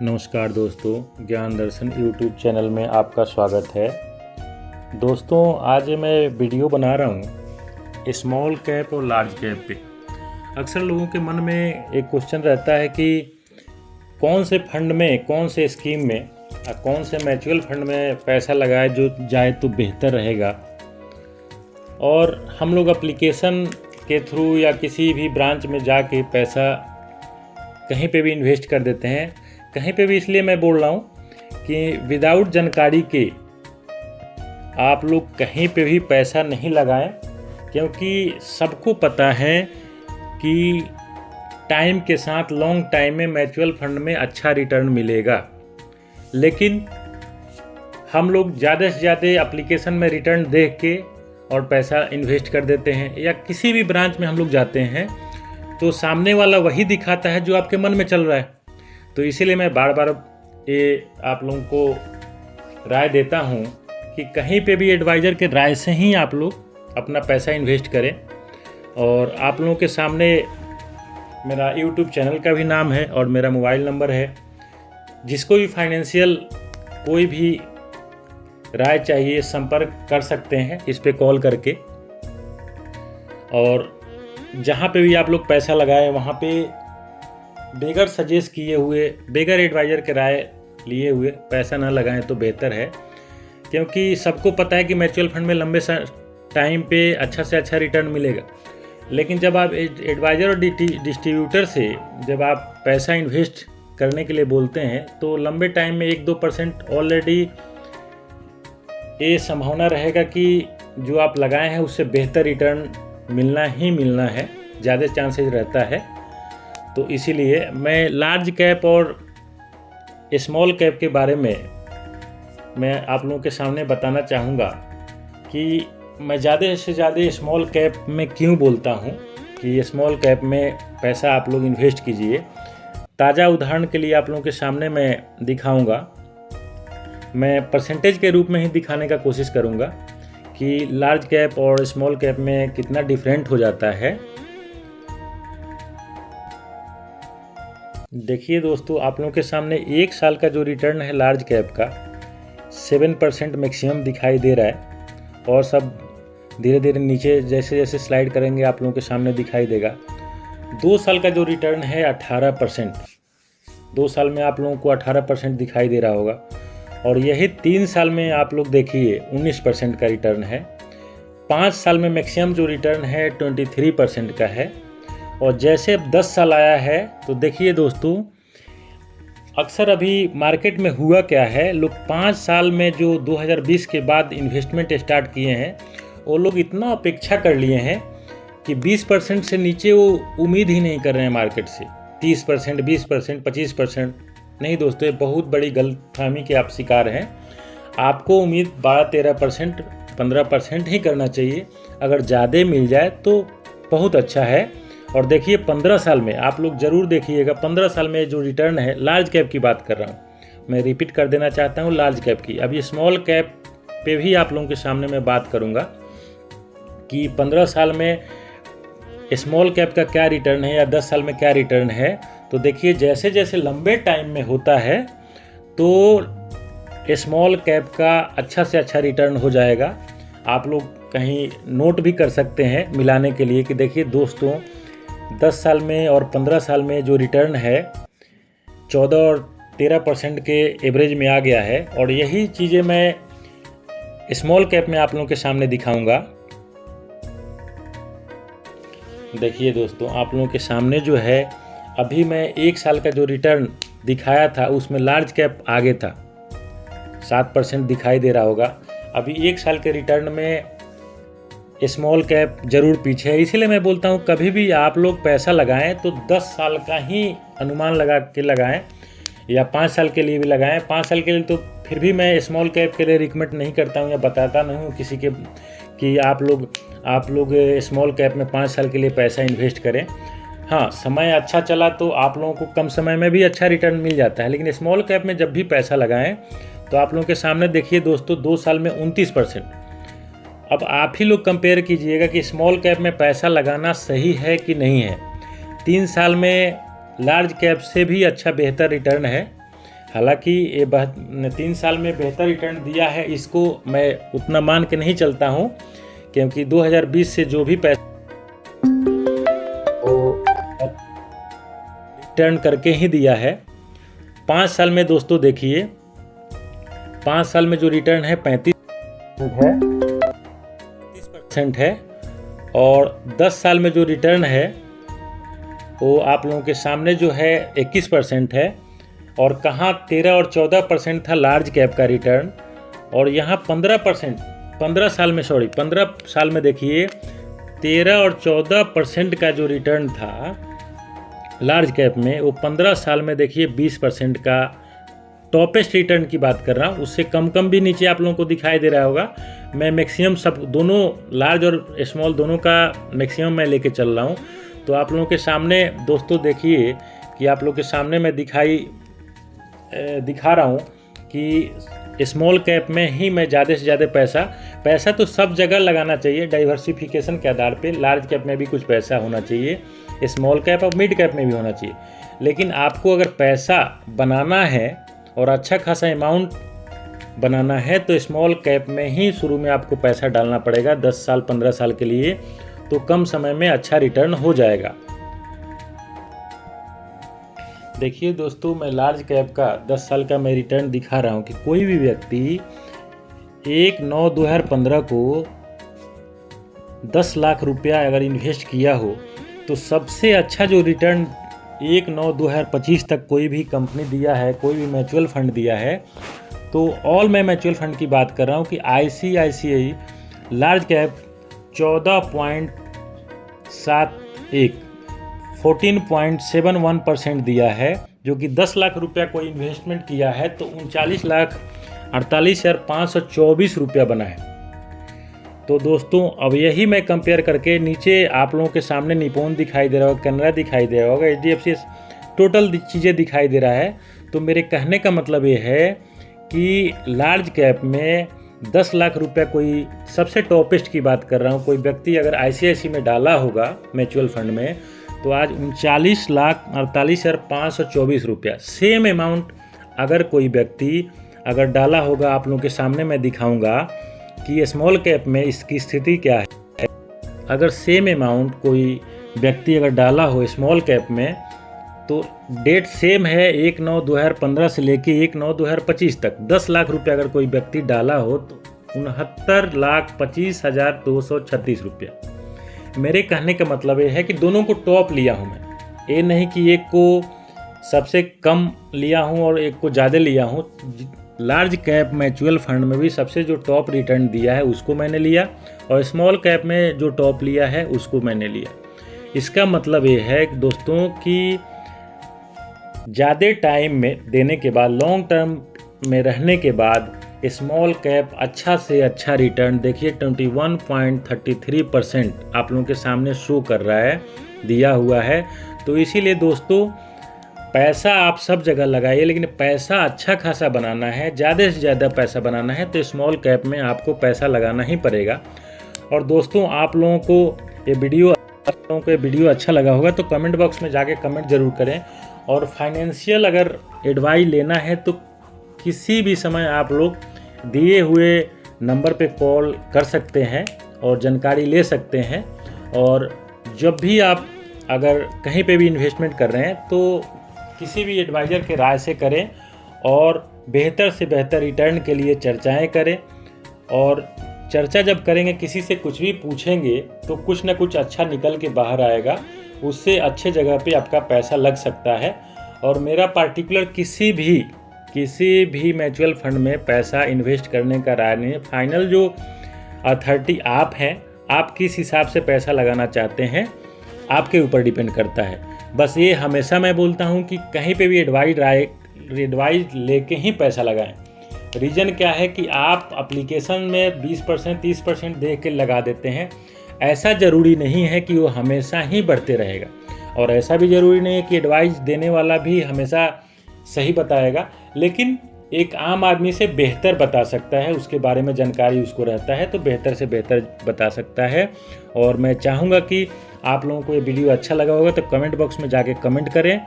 नमस्कार दोस्तों, ज्ञान दर्शन यूट्यूब चैनल में आपका स्वागत है। दोस्तों, आज मैं वीडियो बना रहा हूँ स्मॉल कैप और लार्ज कैप पे। अक्सर लोगों के मन में एक क्वेश्चन रहता है कि कौन से फंड में, कौन से स्कीम में, कौन से म्यूचुअल फंड में पैसा लगाए जो जाए तो बेहतर रहेगा। और हम लोग एप्लीकेशन के थ्रू या किसी भी ब्रांच में जाके पैसा कहीं पे भी इन्वेस्ट कर देते हैं। कहीं पे भी इसलिए मैं बोल रहा हूँ कि विदाउट जानकारी के आप लोग कहीं पे भी पैसा नहीं लगाएं, क्योंकि सबको पता है कि टाइम के साथ लॉन्ग टाइम में म्यूचुअल फंड में अच्छा रिटर्न मिलेगा। लेकिन हम लोग ज़्यादा से ज़्यादा एप्लीकेशन में रिटर्न देख के और पैसा इन्वेस्ट कर देते हैं, या किसी भी ब्रांच में हम लोग जाते हैं तो सामने वाला वही दिखाता है जो आपके मन में चल रहा है। तो इसीलिए मैं बार बार ये आप लोगों को राय देता हूँ कि कहीं पे भी एडवाइज़र के राय से ही आप लोग अपना पैसा इन्वेस्ट करें। और आप लोगों के सामने मेरा यूट्यूब चैनल का भी नाम है और मेरा मोबाइल नंबर है। जिसको भी फाइनेंशियल कोई भी राय चाहिए संपर्क कर सकते हैं इस पे कॉल करके। और जहाँ पे भी आप लोग पैसा लगाएं वहाँ पे बेगर सजेस्ट किए हुए, बेगर एडवाइज़र के राय लिए हुए पैसा ना लगाएं तो बेहतर है। क्योंकि सबको पता है कि म्यूचुअल फंड में लंबे टाइम पे अच्छा से अच्छा रिटर्न मिलेगा। लेकिन जब आप एडवाइज़र और डिस्ट्रीब्यूटर से जब आप पैसा इन्वेस्ट करने के लिए बोलते हैं तो लंबे टाइम में 1-2% ऑलरेडी ये संभावना रहेगा कि जो आप लगाए हैं उससे बेहतर रिटर्न मिलना ही मिलना है, ज़्यादा चांसेस रहता है। तो इसीलिए मैं लार्ज कैप और स्मॉल कैप के बारे में मैं आप लोगों के सामने बताना चाहूँगा कि मैं ज़्यादा से ज़्यादा स्मॉल कैप में क्यों बोलता हूँ कि स्मॉल कैप में पैसा आप लोग इन्वेस्ट कीजिए। ताज़ा उदाहरण के लिए आप लोगों के सामने मैं दिखाऊँगा, मैं परसेंटेज के रूप में ही दिखाने का कोशिश करूँगा कि लार्ज कैप और स्मॉल कैप में कितना डिफरेंट हो जाता है। देखिए दोस्तों, आप लोगों के सामने एक साल का जो रिटर्न है लार्ज कैप का 7% मैक्सिमम दिखाई दे रहा है। और सब धीरे धीरे नीचे जैसे जैसे स्लाइड करेंगे आप लोगों के सामने दिखाई देगा। 2 साल का जो रिटर्न है 18%, 2 साल में आप लोगों को 18% दिखाई दे रहा होगा। और यही 3 साल में आप लोग देखिए 19% का रिटर्न है। 5 साल में मैक्सिमम जो रिटर्न है 23% का है। और जैसे अब 10 साल आया है तो देखिए दोस्तों, अक्सर अभी मार्केट में हुआ क्या है, लोग 5 साल में जो 2020 के बाद इन्वेस्टमेंट स्टार्ट किए हैं वो लोग इतना अपेक्षा कर लिए हैं कि 20% से नीचे वो उम्मीद ही नहीं कर रहे हैं मार्केट से। 30%, 20%, 25% नहीं दोस्तों, ये बहुत बड़ी गलतफहमी के आप शिकार हैं। आपको उम्मीद 12-13%, 15% ही करना चाहिए। अगर ज़्यादा मिल जाए तो बहुत अच्छा है। और देखिए 15 साल में आप लोग ज़रूर देखिएगा, 15 साल में जो रिटर्न है, लार्ज कैप की बात कर रहा हूँ, मैं रिपीट कर देना चाहता हूँ लार्ज कैप की। अब ये स्मॉल कैप पे भी आप लोगों के सामने मैं बात करूँगा कि 15 साल में स्मॉल कैप का क्या रिटर्न है या 10 साल में क्या रिटर्न है। तो देखिए जैसे जैसे लंबे टाइम में होता है तो स्मॉल कैप का अच्छा से अच्छा रिटर्न हो जाएगा। आप लोग कहीं नोट भी कर सकते हैं मिलाने के लिए कि देखिए दोस्तों, 10 साल में और 15 साल में जो रिटर्न है 14 और 13% के एवरेज में आ गया है। और यही चीज़ें मैं स्मॉल कैप में आप लोगों के सामने दिखाऊंगा। देखिए दोस्तों, आप लोगों के सामने जो है अभी मैं 1 साल का जो रिटर्न दिखाया था उसमें लार्ज कैप आगे था, 7% दिखाई दे रहा होगा। अभी 1 साल के रिटर्न में स्मॉल कैप ज़रूर पीछे है। इसीलिए मैं बोलता हूँ कभी भी आप लोग पैसा लगाएं तो 10 साल का ही अनुमान लगा के लगाएं या 5 साल के लिए भी लगाएं। 5 साल के लिए तो फिर भी मैं स्मॉल कैप के लिए रिकमेंड नहीं करता हूँ या बताता नहीं हूँ किसी के कि आप लोग स्मॉल कैप में 5 साल के लिए पैसा इन्वेस्ट करें। हाँ, समय अच्छा चला तो आप लोगों को कम समय में भी अच्छा रिटर्न मिल जाता है। लेकिन स्मॉल कैप में जब भी पैसा लगाएं तो आप लोगों के सामने देखिए दोस्तों, 2 साल में 29%। अब आप ही लोग कंपेयर कीजिएगा कि स्मॉल कैप में पैसा लगाना सही है कि नहीं है। 3 साल में लार्ज कैप से भी अच्छा बेहतर रिटर्न है। हालांकि ये 3 साल में बेहतर रिटर्न दिया है, इसको मैं उतना मान के नहीं चलता हूँ, क्योंकि 2020 से जो भी पैसा रिटर्न करके ही दिया है। 5 साल में दोस्तों देखिए, 5 साल में जो रिटर्न है 35% है, और 10 साल में जो रिटर्न है वो आप लोगों के सामने जो है 21% है। और कहाँ 13 और 14% था लार्ज कैप का रिटर्न, और यहाँ 15%, 15 साल में देखिए 13 और 14% का जो रिटर्न था लार्ज कैप में, वो 15 साल में देखिए 20% का टॉपेस्ट रिटर्न की बात कर रहा हूँ। उससे कम भी नीचे आप लोगों को दिखाई दे रहा होगा। मैं मैक्सिमम सब दोनों लार्ज और स्मॉल दोनों का मैक्सिमम मैं लेके चल रहा हूँ। तो आप लोगों के सामने दोस्तों देखिए कि आप लोगों के सामने मैं दिखा रहा हूँ कि स्मॉल कैप में ही मैं ज़्यादा से ज़्यादा पैसा तो सब जगह लगाना चाहिए, डाइवर्सिफिकेशन के आधार पे। लार्ज कैप में भी कुछ पैसा होना चाहिए, स्मॉल कैप और मिड कैप में भी होना चाहिए। लेकिन आपको अगर पैसा बनाना है और अच्छा खासा अमाउंट बनाना है तो स्मॉल कैप में ही शुरू में आपको पैसा डालना पड़ेगा। 10 साल 15 साल के लिए तो कम समय में अच्छा रिटर्न हो जाएगा। देखिए दोस्तों, मैं लार्ज कैप का 10 साल का मैं रिटर्न दिखा रहा हूँ कि कोई भी व्यक्ति 1/9/2015 को 10 लाख रुपया अगर इन्वेस्ट किया हो तो सबसे अच्छा जो रिटर्न 1/9/2025 तक कोई भी कंपनी दिया है, कोई भी म्यूचुअल फंड दिया है, तो ऑल मैं म्यूचुअल फंड की बात कर रहा हूँ कि ICICI लार्ज कैप 14.71 14.71% दिया है, जो कि 10 लाख रुपया कोई इन्वेस्टमेंट किया है तो 39,48,524 रुपया बना है। तो दोस्तों अब यही मैं कंपेयर करके, नीचे आप लोगों के सामने निपॉन दिखाई दे रहा होगा, कैनरा दिखाई दे रहा होगा, HDFC टोटल चीज़ें दिखाई दे रहा है। तो मेरे कहने का मतलब ये है कि लार्ज कैप में 10 लाख रुपया कोई सबसे टॉपेस्ट की बात कर रहा हूँ, कोई व्यक्ति अगर ICICI में डाला होगा म्यूचुअल फंड में तो आज 39,48,524 रुपया सेम अमाउंट अगर कोई व्यक्ति अगर डाला होगा, आप लोगों के सामने मैं दिखाऊंगा कि स्मॉल कैप में इसकी स्थिति क्या है। अगर सेम अमाउंट कोई व्यक्ति अगर डाला हो स्मॉल कैप में तो डेट सेम है 1/9/2015 से लेके 1/9/2025 तक। 10 लाख रुपया अगर कोई व्यक्ति डाला हो तो 69,25,236 रुपया। मेरे कहने का मतलब ये है कि दोनों को टॉप लिया हूँ मैं, ये नहीं कि एक को सबसे कम लिया हूँ और एक को ज़्यादा लिया हूँ। लार्ज कैप म्यूचुअल फंड में भी सबसे जो टॉप रिटर्न दिया है उसको मैंने लिया, और स्मॉल कैप में जो टॉप लिया है उसको मैंने लिया। इसका मतलब ये है कि दोस्तों कि ज़्यादा टाइम में देने के बाद, लॉन्ग टर्म में रहने के बाद स्मॉल कैप अच्छा से अच्छा रिटर्न देखिए 21.33% आप लोगों के सामने शो कर रहा है, दिया हुआ है। तो इसीलिए दोस्तों पैसा आप सब जगह लगाइए, लेकिन पैसा अच्छा खासा बनाना है, ज़्यादा से ज़्यादा पैसा बनाना है तो स्मॉल कैप में आपको पैसा लगाना ही पड़ेगा। और दोस्तों आप लोगों को ये वीडियो अच्छा लगा होगा तो कमेंट बॉक्स में जाके कमेंट ज़रूर करें। और फाइनेंशियल अगर एडवाइस लेना है तो किसी भी समय आप लोग दिए हुए नंबर पे कॉल कर सकते हैं और जानकारी ले सकते हैं। और जब भी आप अगर कहीं पे भी इन्वेस्टमेंट कर रहे हैं तो किसी भी एडवाइज़र के राय से करें और बेहतर से बेहतर रिटर्न के लिए चर्चाएं करें। और चर्चा जब करेंगे, किसी से कुछ भी पूछेंगे तो कुछ ना कुछ अच्छा निकल के बाहर आएगा, उससे अच्छे जगह पे आपका पैसा लग सकता है। और मेरा पार्टिकुलर किसी भी म्यूचुअल फंड में पैसा इन्वेस्ट करने का राय नहीं है। फाइनल जो अथॉरिटी आप हैं, आप किस हिसाब से पैसा लगाना चाहते हैं आपके ऊपर डिपेंड करता है। बस ये हमेशा मैं बोलता हूँ कि कहीं पे भी एडवाइस लेके ही पैसा लगाएं। रीज़न क्या है कि आप एप्लीकेशन में 20% 30% दे के लगा देते हैं। ऐसा ज़रूरी नहीं है कि वो हमेशा ही बढ़ते रहेगा, और ऐसा भी ज़रूरी नहीं है कि एडवाइस देने वाला भी हमेशा सही बताएगा। लेकिन एक आम आदमी से बेहतर बता सकता है, उसके बारे में जानकारी उसको रहता है तो बेहतर से बेहतर बता सकता है। और मैं चाहूँगा कि आप लोगों को ये वीडियो अच्छा लगा होगा तो कमेंट बॉक्स में जाके कमेंट करें,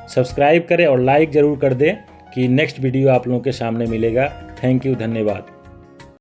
सब्सक्राइब करें और लाइक ज़रूर कर दें। कि नेक्स्ट वीडियो आप लोगों के सामने मिलेगा। थैंक यू, धन्यवाद।